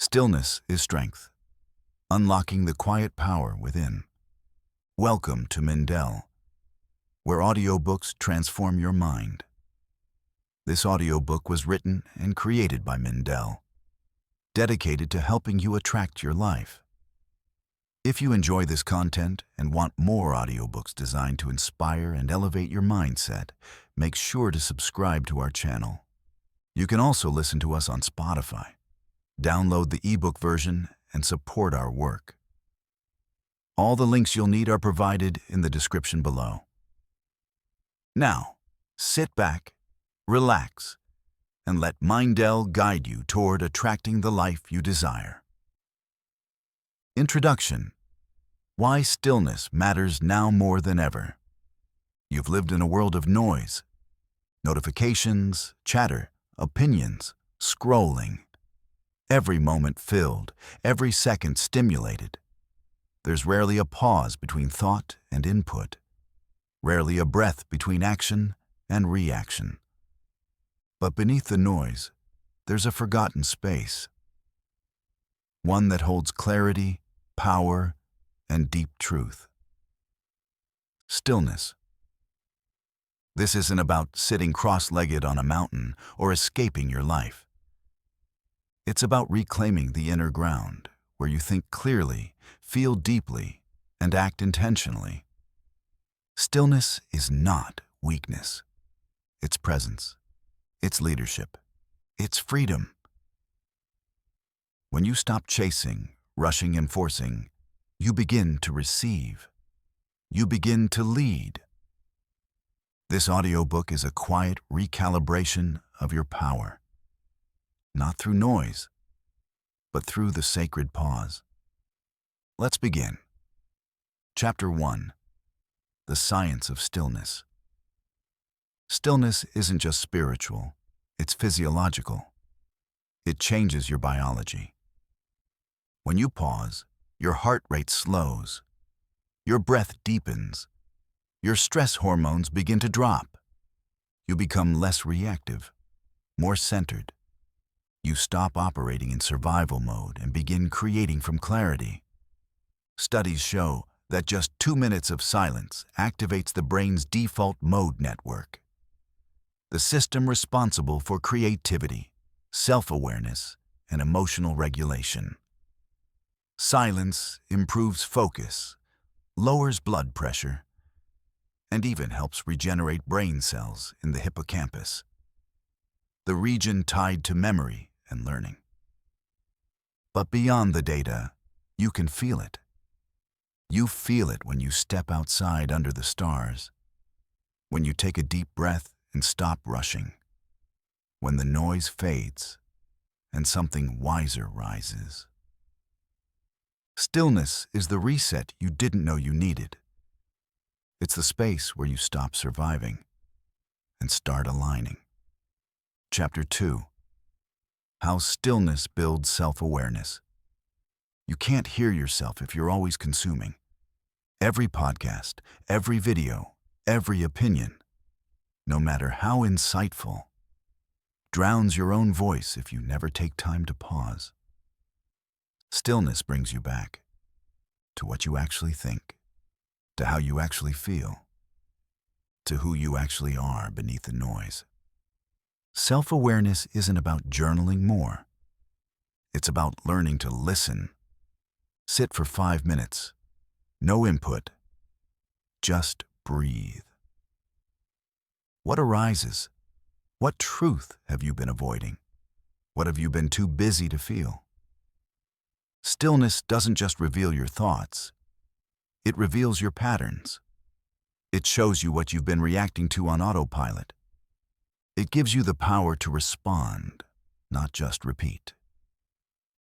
Stillness is strength, unlocking the quiet power within. Welcome to Mindell, where audiobooks transform your mind. This audiobook was written and created by Mindell, dedicated to helping you attract your life. If you enjoy this content and want more audiobooks designed to inspire and elevate your mindset, make sure to subscribe to our channel. You can also listen to us on Spotify. Download the ebook version and support our work. All the links you'll need are provided in the description below. Now, sit back, relax, and let Mindell guide you toward attracting the life you desire. Introduction: Why stillness matters now more than ever. You've lived in a world of noise, notifications, chatter, opinions, scrolling. Every moment filled, every second stimulated. There's rarely a pause between thought and input, rarely a breath between action and reaction. But beneath the noise, there's a forgotten space, one that holds clarity, power, and deep truth. Stillness. This isn't about sitting cross-legged on a mountain or escaping your life. It's about reclaiming the inner ground, where you think clearly, feel deeply, and act intentionally. Stillness is not weakness. It's presence. It's leadership. It's freedom. When you stop chasing, rushing, and forcing, you begin to receive. You begin to lead. This audiobook is a quiet recalibration of your power. Not through noise, but through the sacred pause. Let's begin. Chapter 1. The Science of Stillness. Stillness isn't just spiritual, it's physiological. It changes your biology. When you pause, your heart rate slows, your breath deepens, your stress hormones begin to drop. You become less reactive, more centered. You stop operating in survival mode and begin creating from clarity. Studies show that just 2 minutes of silence activates the brain's default mode network, the system responsible for creativity, self-awareness, and emotional regulation. Silence improves focus, lowers blood pressure, and even helps regenerate brain cells in the hippocampus, the region tied to memory and learning. But beyond the data, you can feel it. You feel it when you step outside under the stars, when you take a deep breath and stop rushing, when the noise fades and something wiser rises. Stillness is the reset you didn't know you needed. It's the space where you stop surviving and start aligning. Chapter 2. How stillness builds self-awareness. You can't hear yourself if you're always consuming. Every podcast, every video, every opinion, no matter how insightful, drowns your own voice if you never take time to pause. Stillness brings you back to what you actually think, to how you actually feel, to who you actually are beneath the noise. Self-awareness isn't about journaling more. It's about learning to listen. Sit for 5 minutes. No input. Just breathe. What arises? What truth have you been avoiding? What have you been too busy to feel? Stillness doesn't just reveal your thoughts. It reveals your patterns. It shows you what you've been reacting to on autopilot. It gives you the power to respond, not just repeat.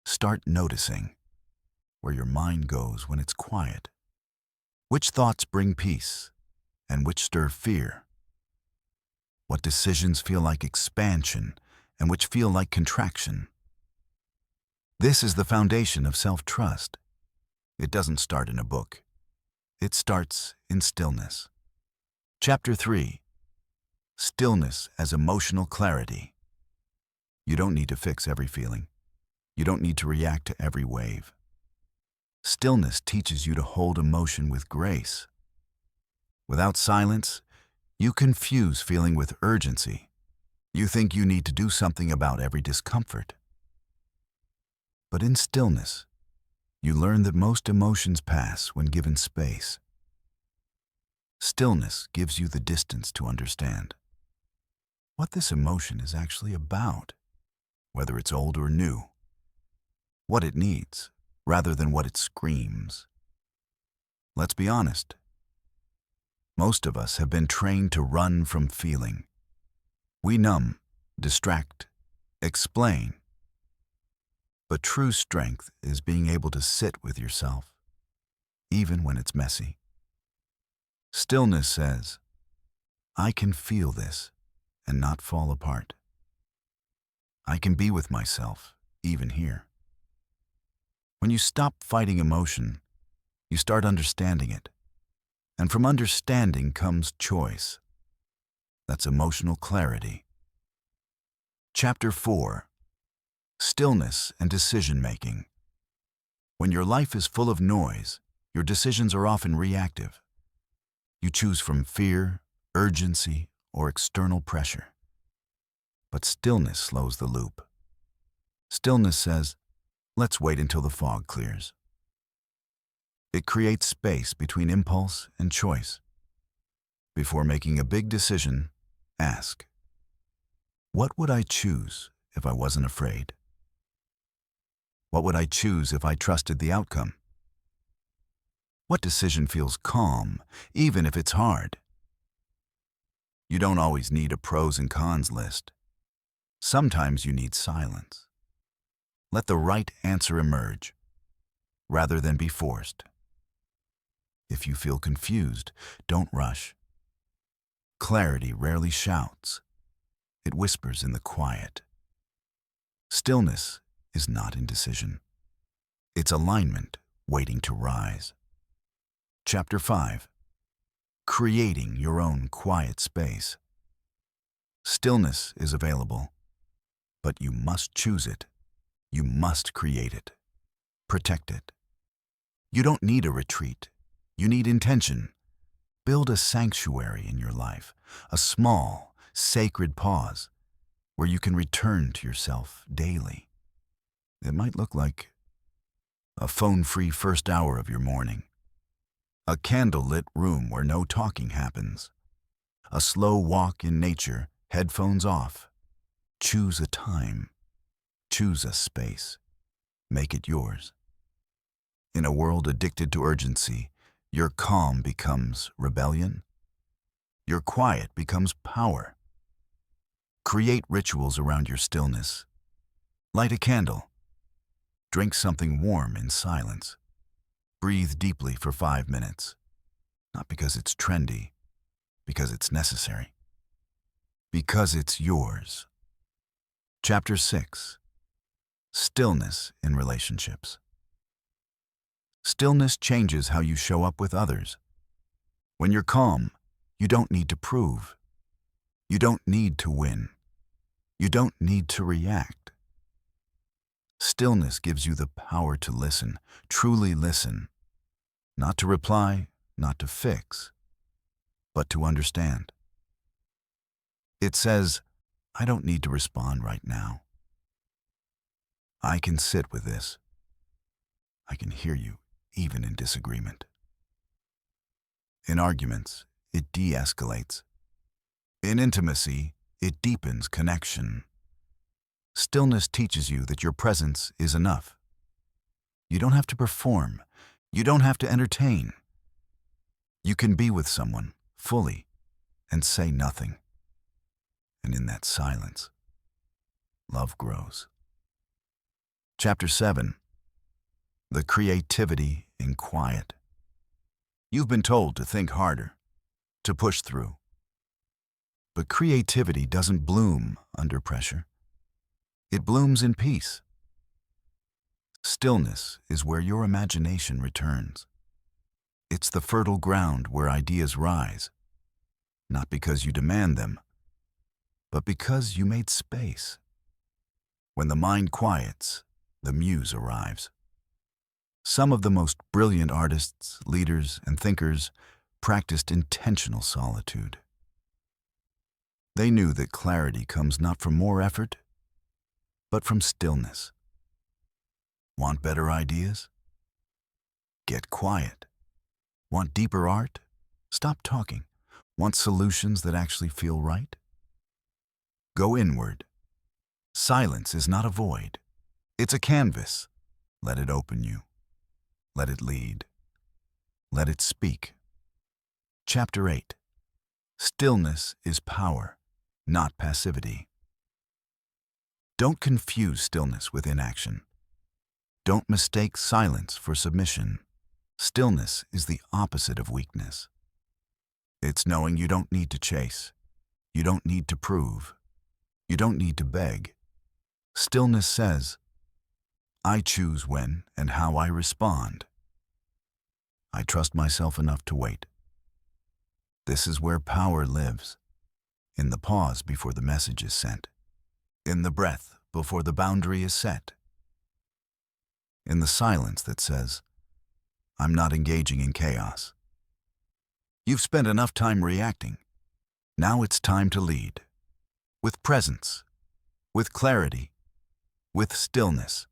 Start noticing where your mind goes when it's quiet. Which thoughts bring peace and which stir fear? What decisions feel like expansion and which feel like contraction? This is the foundation of self-trust. It doesn't start in a book. It starts in stillness. Chapter 3. Stillness as emotional clarity. You don't need to fix every feeling. You don't need to react to every wave. Stillness teaches you to hold emotion with grace. Without silence, you confuse feeling with urgency. You think you need to do something about every discomfort. But in stillness, you learn that most emotions pass when given space. Stillness gives you the distance to understand what this emotion is actually about, whether it's old or new, what it needs, rather than what it screams. Let's be honest. Most of us have been trained to run from feeling. We numb, distract, explain. But true strength is being able to sit with yourself, even when it's messy. Stillness says, I can feel this and not fall apart. I can be with myself, even here. When you stop fighting emotion, you start understanding it. And from understanding comes choice. That's emotional clarity. Chapter 4. Stillness and Decision-Making. When your life is full of noise, your decisions are often reactive. You choose from fear, urgency, or external pressure. But stillness slows the loop. Stillness says, let's wait until the fog clears. It creates space between impulse and choice. Before making a big decision, ask, what would I choose if I wasn't afraid? What would I choose if I trusted the outcome? What decision feels calm, even if it's hard? You don't always need a pros and cons list. Sometimes you need silence. Let the right answer emerge, rather than be forced. If you feel confused, don't rush. Clarity rarely shouts. It whispers in the quiet. Stillness is not indecision. It's alignment waiting to rise. Chapter 5. Creating your own quiet space. Stillness is available, but you must choose it. You must create it. Protect it. You don't need a retreat. You need intention. Build a sanctuary in your life, a small, sacred pause where you can return to yourself daily. It might look like a phone-free first hour of your morning, a candle-lit room where no talking happens, a slow walk in nature, headphones off. Choose a time. Choose a space. Make it yours. In a world addicted to urgency, your calm becomes rebellion. Your quiet becomes power. Create rituals around your stillness. Light a candle. Drink something warm in silence. Breathe deeply for 5 minutes. Not because it's trendy, because it's necessary. Because it's yours. Chapter 6. Stillness in relationships. Stillness changes how you show up with others. When you're calm, you don't need to prove. You don't need to win. You don't need to react. Stillness gives you the power to listen, truly listen. Not to reply, not to fix, but to understand. It says, I don't need to respond right now. I can sit with this. I can hear you, even in disagreement. In arguments, it de-escalates. In intimacy, it deepens connection. Stillness teaches you that your presence is enough. You don't have to perform. You don't have to entertain. You can be with someone fully and say nothing. And in that silence, love grows. Chapter 7. The creativity in quiet. You've been told to think harder, to push through. But creativity doesn't bloom under pressure. It blooms in peace. Stillness is where your imagination returns. It's the fertile ground where ideas rise, not because you demand them, but because you made space. When the mind quiets, the muse arrives. Some of the most brilliant artists, leaders, and thinkers practiced intentional solitude. They knew that clarity comes not from more effort, but from stillness. Want better ideas? Get quiet. Want deeper art? Stop talking. Want solutions that actually feel right? Go inward. Silence is not a void. It's a canvas. Let it open you. Let it lead. Let it speak. Chapter 8. Stillness is power, not passivity. Don't confuse stillness with inaction. Don't mistake silence for submission. Stillness is the opposite of weakness. It's knowing you don't need to chase. You don't need to prove. You don't need to beg. Stillness says, I choose when and how I respond. I trust myself enough to wait. This is where power lives, in the pause before the message is sent, in the breath before the boundary is set, in the silence that says, I'm not engaging in chaos. You've spent enough time reacting. Now it's time to lead, with presence, with clarity, with stillness.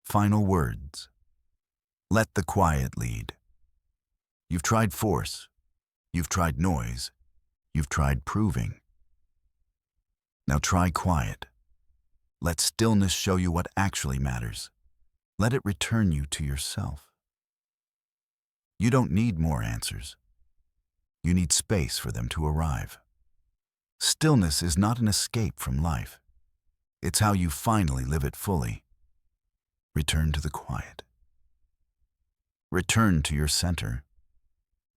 Final words. Let the quiet lead. You've tried force. You've tried noise. You've tried proving. Now try quiet. Let stillness show you what actually matters. Let it return you to yourself. You don't need more answers. You need space for them to arrive. Stillness is not an escape from life. It's how you finally live it fully. Return to the quiet. Return to your center.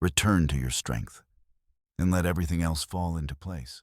Return to your strength. And let everything else fall into place.